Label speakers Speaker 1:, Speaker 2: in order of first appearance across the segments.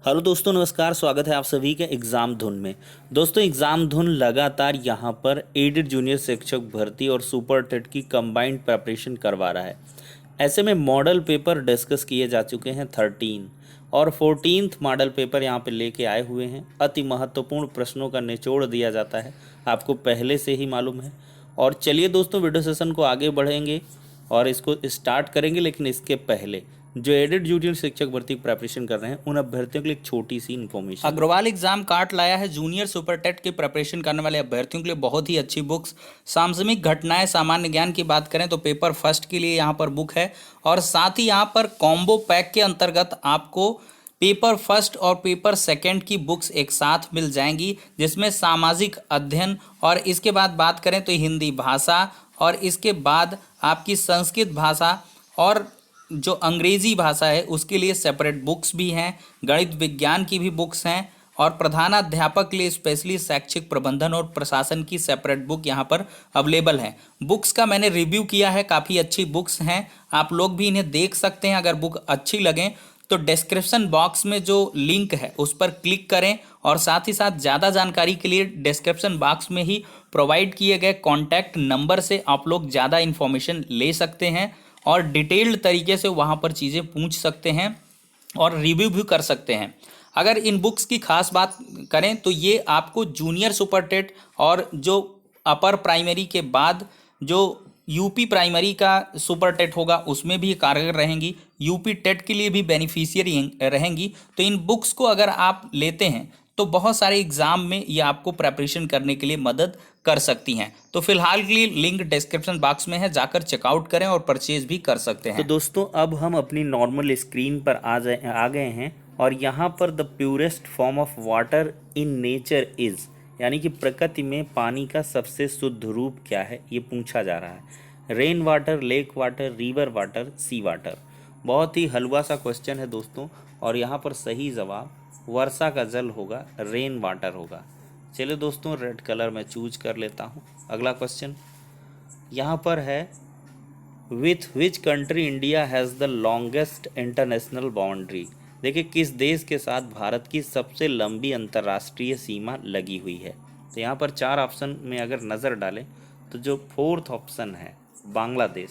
Speaker 1: Hello दोस्तों, नमस्कार। स्वागत है आप सभी के एग्ज़ाम धुन में। दोस्तों, एग्ज़ाम धुन लगातार यहाँ पर एडेड जूनियर शिक्षक भर्ती और सुपर टेट की कंबाइंड प्रिपरेशन करवा रहा है। ऐसे में मॉडल पेपर डिस्कस किए जा चुके हैं 13 और 14th मॉडल पेपर यहाँ पे लेके आए हुए हैं। अति महत्वपूर्ण प्रश्नों का निचोड़ दिया जाता है, आपको पहले से ही मालूम है। और चलिए दोस्तों, वीडियो सेशन को आगे बढ़ेंगे और इसको स्टार्ट करेंगे। लेकिन इसके पहले जो एडेड जूनियर शिक्षक भर्ती प्रिपरेशन कर रहे हैं उन अभ्यर्थियों के लिए एक छोटी सी इन्फॉर्मेशन।
Speaker 2: अग्रवाल एग्जाम कार्ड लाया है जूनियर सुपर टेट की प्रिपरेशन करने वाले अभ्यर्थियों के लिए बहुत ही अच्छी बुक्स। सामयिक घटनाएं, सामान्य ज्ञान की बात करें तो पेपर फर्स्ट के लिए यहाँ पर बुक है, और साथ ही यहाँ पर कॉम्बो पैक के अंतर्गत आपको पेपर फर्स्ट और पेपर सेकंड की बुक्स एक साथ मिल जाएंगी, जिसमें सामाजिक अध्ययन और इसके बाद बात करें तो हिंदी भाषा, और इसके बाद आपकी संस्कृत भाषा और जो अंग्रेजी भाषा है उसके लिए सेपरेट बुक्स भी हैं। गणित विज्ञान की भी बुक्स हैं, और प्रधानाध्यापक के लिए स्पेशली शैक्षिक प्रबंधन और प्रशासन की सेपरेट बुक यहाँ पर अवेलेबल है। बुक्स का मैंने रिव्यू किया है, काफ़ी अच्छी बुक्स हैं, आप लोग भी इन्हें देख सकते हैं। अगर बुक अच्छी लगें तो डिस्क्रिप्शन बॉक्स में जो लिंक है उस पर क्लिक करें, और साथ ही साथ ज़्यादा जानकारी के लिए डिस्क्रिप्शन बॉक्स में ही प्रोवाइड किए गए कॉन्टैक्ट नंबर से आप लोग ज़्यादा इन्फॉर्मेशन ले सकते हैं और डिटेल्ड तरीके से वहाँ पर चीज़ें पूछ सकते हैं और रिव्यू भी कर सकते हैं। अगर इन बुक्स की खास बात करें तो ये आपको जूनियर सुपर टेट और जो अपर प्राइमरी के बाद जो यूपी प्राइमरी का सुपर टेट होगा उसमें भी कारगर रहेंगी, यूपी टेट के लिए भी बेनिफिशियरी रहेंगी। तो इन बुक्स को अगर आप लेते हैं तो बहुत सारे एग्जाम में ये आपको प्रिपरेशन करने के लिए मदद कर सकती हैं। तो फिलहाल के लिए लिंक डिस्क्रिप्शन बॉक्स में है, जाकर चेकआउट करें और परचेज भी कर सकते हैं।
Speaker 1: तो दोस्तों, अब हम अपनी नॉर्मल स्क्रीन पर आ गए हैं और यहाँ पर the purest form of water in nature is, यानी कि प्रकृति में पानी का सबसे शुद्ध रूप क्या है, ये पूछा जा रहा है। Rain water, lake water, river water, sea water. बहुत ही हलवा सा क्वेश्चन है दोस्तों, और यहाँ पर सही जवाब वर्षा का जल होगा, रेन वाटर होगा। चलिए दोस्तों, रेड कलर में चूज कर लेता हूँ। अगला क्वेश्चन यहाँ पर है, with which country India has the longest international boundary. देखिए, किस देश के साथ भारत की सबसे लंबी अंतर्राष्ट्रीय सीमा लगी हुई है। तो यहाँ पर 4 ऑप्शन में अगर नज़र डालें तो जो फोर्थ ऑप्शन है बांग्लादेश,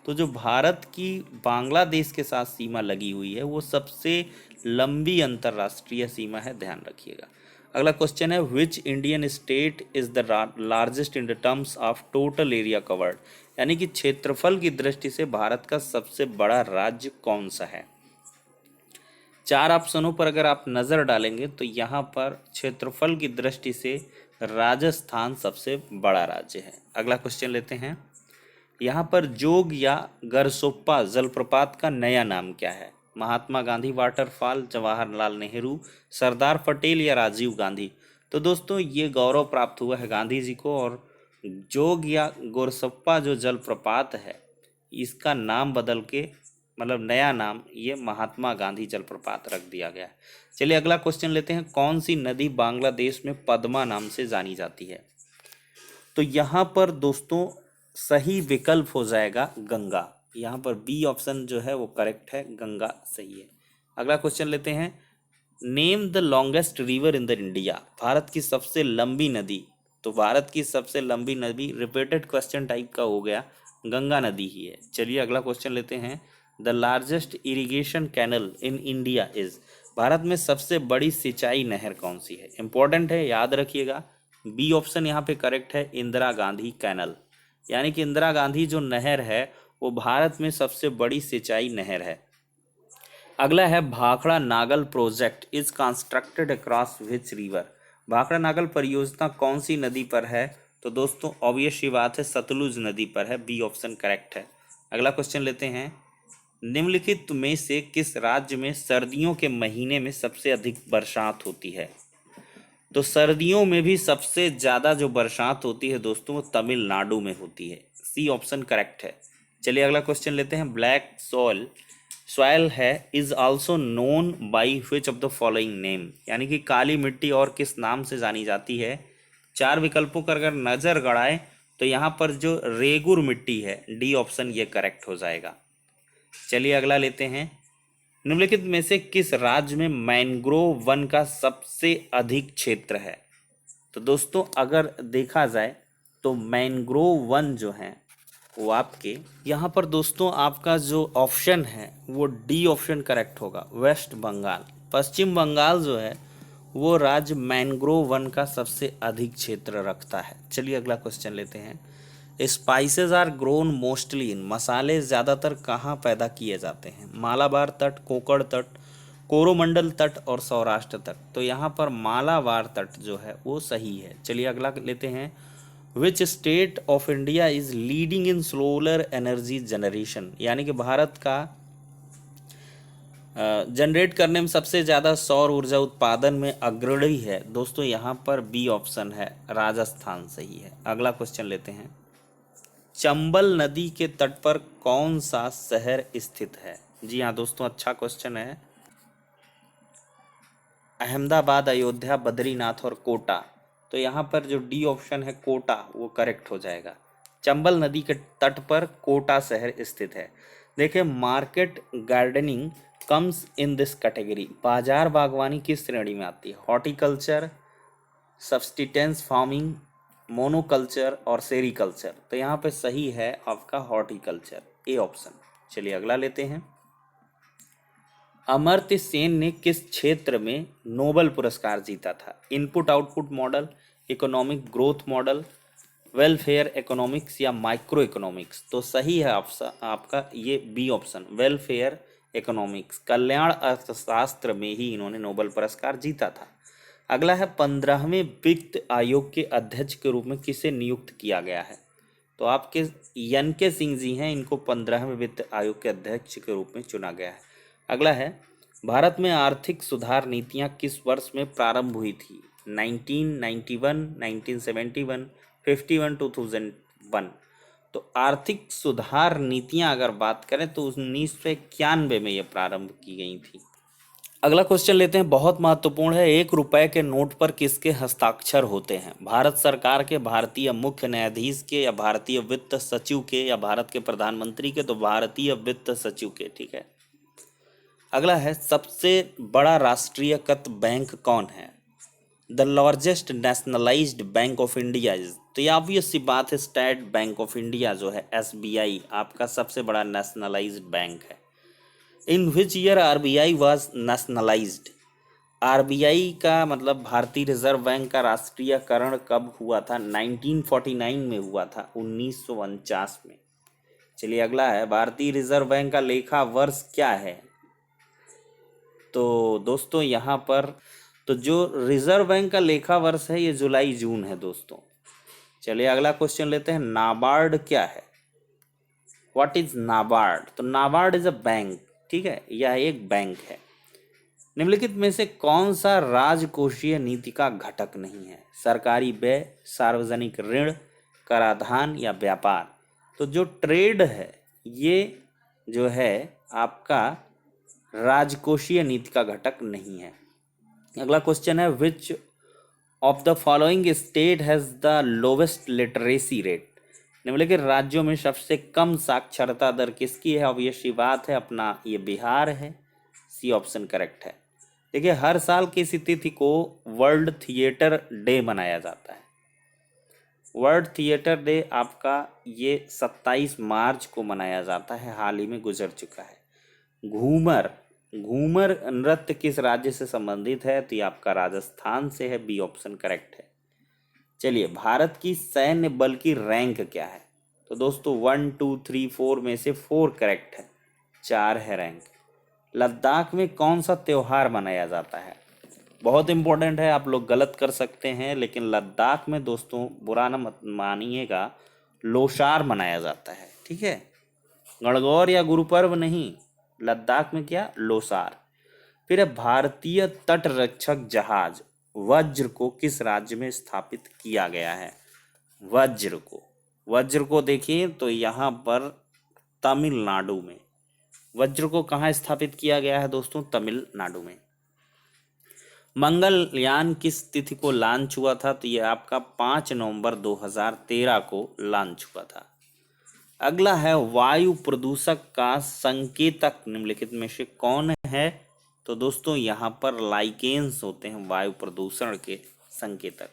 Speaker 1: तो जो भारत की बांग्लादेश के साथ सीमा लगी हुई है वो सबसे लंबी अंतर्राष्ट्रीय सीमा है, ध्यान रखिएगा। अगला क्वेश्चन है, which Indian state is the largest in the terms of total area covered, यानी कि क्षेत्रफल की दृष्टि से भारत का सबसे बड़ा राज्य कौन सा है। 4 ऑप्शनों पर अगर आप नज़र डालेंगे तो यहाँ पर क्षेत्रफल की दृष्टि से राजस्थान सबसे बड़ा राज्य है। अगला क्वेश्चन लेते हैं, यहाँ पर जोग या गरसोप्पा जलप्रपात का नया नाम क्या है। महात्मा गांधी वाटरफॉल, जवाहरलाल नेहरू, सरदार पटेल या राजीव गांधी। तो दोस्तों, ये गौरव प्राप्त हुआ है गांधी जी को, और जोग या गोरसप्पा जो जलप्रपात है इसका नाम बदल के, मतलब नया नाम, ये महात्मा गांधी जलप्रपात रख दिया गया है। चलिए अगला क्वेश्चन लेते हैं, कौन सी नदी बांग्लादेश में पद्मा नाम से जानी जाती है। तो यहाँ पर दोस्तों सही विकल्प हो जाएगा गंगा। यहाँ पर बी ऑप्शन जो है वो करेक्ट है, गंगा सही है। अगला क्वेश्चन लेते हैं, name the longest river in the India. Bharat की सबसे लंबी नदी, तो भारत की सबसे लंबी नदी रिपीटेड क्वेश्चन टाइप का हो गया, गंगा नदी ही है। चलिए अगला क्वेश्चन लेते हैं, the largest irrigation canal in India is. Bharat में सबसे बड़ी सिंचाई नहर कौन सी है, इंपॉर्टेंट है, याद रखिएगा। बी ऑप्शन यहाँ पे करेक्ट है, इंदिरा गांधी कैनल, यानी कि इंदिरा गांधी जो नहर है वो भारत में सबसे बड़ी सिंचाई नहर है। अगला है, Bhakra Nangal project is constructed across which river. Bhakra Nangal परियोजना कौन सी नदी पर है। तो दोस्तों ऑब्वियस सी बात है, सतलुज नदी पर है, बी ऑप्शन करेक्ट है। अगला क्वेश्चन लेते हैं, निम्नलिखित में से किस राज्य में सर्दियों के महीने में सबसे अधिक बरसात होती है। तो सर्दियों में भी सबसे ज़्यादा जो बरसात होती है दोस्तों वो तमिलनाडु में होती है, सी ऑप्शन करेक्ट है। चलिए अगला क्वेश्चन लेते हैं, ब्लैक सॉयल है is also known by which of the following name, यानी कि काली मिट्टी और किस नाम से जानी जाती है। 4 विकल्पों पर अगर नज़र गड़ाए तो यहाँ पर जो रेगुर मिट्टी है, डी ऑप्शन ये करेक्ट हो जाएगा। चलिए अगला लेते हैं, निम्नलिखित में से किस राज्य में मैंग्रोव वन का सबसे अधिक क्षेत्र है? तो दोस्तों अगर देखा जाए तो मैंग्रोव वन जो है वो आपके यहाँ पर दोस्तों आपका जो ऑप्शन है वो डी ऑप्शन करेक्ट होगा, वेस्ट बंगाल। पश्चिम बंगाल जो है वो राज्य मैंग्रोव वन का सबसे अधिक क्षेत्र रखता है। चलिए अगला क्वेश्चन लेते हैं। Spices are grown mostly in, मसाले ज़्यादातर कहाँ पैदा किए जाते हैं? मालाबार तट, कोकण तट, कोरोमंडल तट और सौराष्ट्र तट। तो यहाँ पर मालाबार तट जो है वो सही है। चलिए अगला लेते हैं। Which state of India is leading in solar energy generation, यानी कि भारत का जनरेट करने में सबसे ज़्यादा सौर ऊर्जा उत्पादन में अग्रणी है? दोस्तों यहाँ पर बी ऑप्शन है, राजस्थान सही है। अगला क्वेश्चन लेते हैं। चंबल नदी के तट पर कौन सा शहर स्थित है? जी हाँ दोस्तों, अच्छा क्वेश्चन है। अहमदाबाद, अयोध्या, बद्रीनाथ और कोटा। तो यहाँ पर जो डी ऑप्शन है कोटा वो करेक्ट हो जाएगा। चंबल नदी के तट पर कोटा शहर स्थित है। देखिए market gardening comes in this category, बाजार बागवानी किस श्रेणी में आती है? हॉर्टिकल्चर, सब्सटेंस फार्मिंग, मोनोकल्चर और सेरीकल्चर। तो यहाँ पे सही है आपका हॉर्टिकल्चर, ए ऑप्शन। चलिए अगला लेते हैं। अमर्त्य सेन ने किस क्षेत्र में नोबेल पुरस्कार जीता था? Input output model, economic growth model, welfare economics या माइक्रो इकोनॉमिक्स। तो सही है आपका ये बी ऑप्शन, वेलफेयर इकोनॉमिक्स, कल्याण अर्थशास्त्र में ही इन्होंने नोबेल पुरस्कार जीता था। अगला है 15वें वित्त आयोग के अध्यक्ष के रूप में किसे नियुक्त किया गया है? तो आपके एन के सिंह जी हैं, इनको 15वें वित्त आयोग के अध्यक्ष के रूप में चुना गया है। अगला है भारत में आर्थिक सुधार नीतियां किस वर्ष में प्रारंभ हुई थी? 1991, 1971, 51, 2001। तो आर्थिक सुधार नीतियां अगर बात करें तो 1991 में ये प्रारंभ की गई थी। अगला क्वेश्चन लेते हैं, बहुत महत्वपूर्ण है। 1 रुपए के नोट पर किसके हस्ताक्षर होते हैं? भारत सरकार के, भारतीय मुख्य न्यायाधीश के या भारतीय वित्त सचिव के या भारत के प्रधानमंत्री के? तो भारतीय वित्त सचिव के, ठीक है। अगला है सबसे बड़ा राष्ट्रीयकृत बैंक कौन है? The largest nationalised bank of India is, तो ये ऑब्वियस सी बात है, स्टेट बैंक ऑफ इंडिया जो है एसबीआई आपका सबसे बड़ा नेशनलाइज्ड बैंक है। In which year RBI was nationalized? RBI का मतलब भारतीय रिजर्व बैंक का राष्ट्रीयकरण कब हुआ था? 1949 में हुआ था, 1949 में। चलिए अगला है, भारतीय रिजर्व बैंक का लेखा वर्ष क्या है? तो दोस्तों यहाँ पर तो जो रिजर्व बैंक का लेखा वर्ष है ये जुलाई जून है दोस्तों। चलिए अगला क्वेश्चन लेते हैं। नाबार्ड क्या है? What is NABARD? तो नाबार्ड इज अ बैंक, ठीक है, यह एक बैंक है। निम्नलिखित में से कौन सा राजकोषीय नीति का घटक नहीं है? सरकारी व्यय, सार्वजनिक ऋण, कराधान या व्यापार? तो जो ट्रेड है ये जो है आपका राजकोषीय नीति का घटक नहीं है। अगला क्वेश्चन है, which of the following state has the lowest literacy rate? निम्नलिखित राज्यों में सबसे कम साक्षरता दर किसकी है? अब ये सी बात है अपना ये बिहार है, सी ऑप्शन करेक्ट है। देखिए हर साल किस तिथि को वर्ल्ड थिएटर डे मनाया जाता है? वर्ल्ड थिएटर डे आपका ये 27 मार्च को मनाया जाता है, हाल ही में गुजर चुका है। घूमर, घूमर नृत्य किस राज्य से संबंधित है? तो ये आपका राजस्थान से है, बी ऑप्शन करेक्ट है। चलिए भारत की सैन्य बल की रैंक क्या है? तो दोस्तों 1, 2, 3, 4 में से 4 करेक्ट है, 4 है रैंक। लद्दाख में कौन सा त्योहार मनाया जाता है? बहुत इंपॉर्टेंट है, आप लोग गलत कर सकते हैं लेकिन लद्दाख में दोस्तों बुरा न मत मानिएगा, लोसार मनाया जाता है, ठीक है, गणगौर या गुरुपर्व नहीं। लद्दाख में क्या? लोसार। फिर है भारतीय तट रक्षक जहाज वज्र को किस राज्य में स्थापित किया गया है? वज्र को देखिए तो यहाँ पर तमिलनाडु में। वज्र को कहाँ स्थापित किया गया है दोस्तों? तमिलनाडु में। मंगलयान किस तिथि को लॉन्च हुआ था? तो ये आपका 5 नवंबर 2013 को लॉन्च हुआ था। अगला है वायु प्रदूषक का संकेतक निम्नलिखित में से कौन है? तो दोस्तों यहाँ पर लाइकेन्स होते हैं वायु प्रदूषण के संकेतक।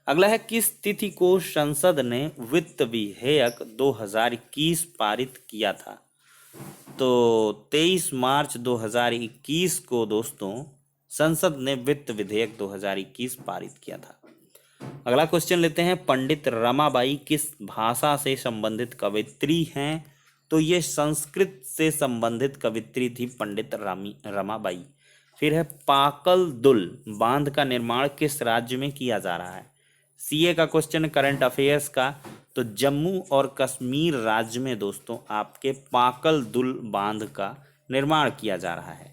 Speaker 1: अगला है किस तिथि को संसद ने वित्त विधेयक 2021 पारित किया था? तो 23 मार्च 2021 को दोस्तों संसद ने वित्त विधेयक 2021 पारित किया था। अगला क्वेश्चन लेते हैं, पंडित रमाबाई किस भाषा से संबंधित कवित्री हैं? तो ये संस्कृत से संबंधित कवित्री थी पंडित रमाबाई। फिर है पाकल दुल बांध का निर्माण किस राज्य में किया जा रहा है? सीए का क्वेश्चन, करंट अफेयर्स का। तो जम्मू और कश्मीर राज्य में दोस्तों आपके पाकल दुल बांध का निर्माण किया जा रहा है।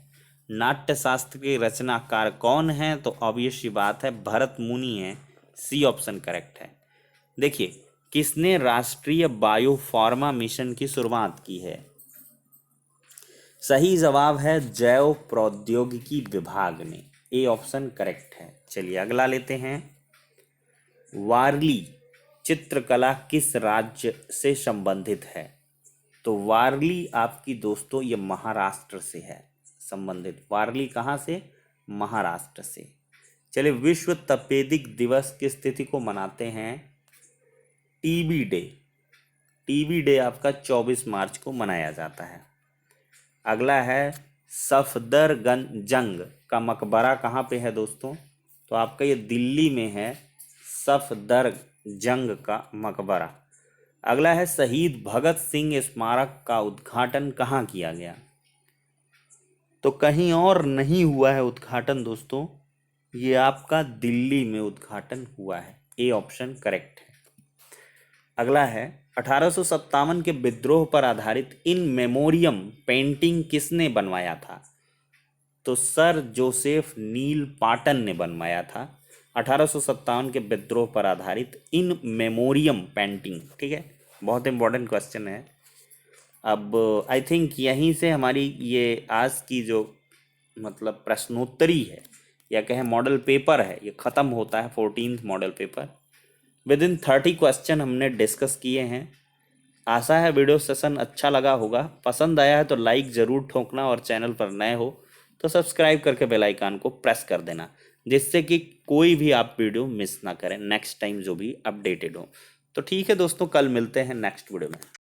Speaker 1: नाट्य शास्त्र के रचनाकार कौन है? तो ऑब्वियस सी बात है भरत मुनि है। सी ऑप्शन करेक्ट है। देखिए, किसने राष्ट्रीय बायोफार्मा मिशन की शुरुआत की है? सही जवाब है जैव प्रौद्योगिकी विभाग ने। ए ऑप्शन करेक्ट है। चलिए अगला लेते हैं, वारली चित्रकला किस राज्य से संबंधित है? तो वारली आपकी दोस्तों ये महाराष्ट्र से है संबंधित। वारली कहाँ से? महाराष्ट्र से। चलिए, विश्व तपेदिक दिवस किस तिथि को मनाते हैं? TB day. टीबी डे आपका 24 मार्च को मनाया जाता है। अगला है सफदरजंग का मकबरा कहाँ पे है दोस्तों? तो आपका ये दिल्ली में है सफदरजंग का मकबरा। अगला है शहीद भगत सिंह स्मारक का उद्घाटन कहाँ किया गया? तो कहीं और नहीं हुआ है उद्घाटन दोस्तों, ये आपका दिल्ली में उद्घाटन हुआ है। ए ऑप्शन करेक्ट है। अगला है 1857 के विद्रोह पर आधारित इन मेमोरियम पेंटिंग किसने बनवाया था? तो सर जोसेफ नील पाटन ने बनवाया था 1857 के विद्रोह पर आधारित इन मेमोरियम पेंटिंग। ठीक है, बहुत इंपॉर्टेंट क्वेश्चन है। अब आई थिंक यहीं से हमारी ये आज की जो मतलब प्रश्नोत्तरी है या कहें मॉडल पेपर है ये ख़त्म होता है। 14th model paper with in 30 question हमने डिस्कस किए हैं। आशा है वीडियो सेशन अच्छा लगा होगा। पसंद आया है तो लाइक ज़रूर ठोकना और चैनल पर नए हो तो सब्सक्राइब करके बेल आइकन को प्रेस कर देना, जिससे कि कोई भी आप वीडियो मिस ना करें नेक्स्ट टाइम जो भी अपडेटेड हो। तो ठीक है दोस्तों, कल मिलते हैं नेक्स्ट वीडियो में।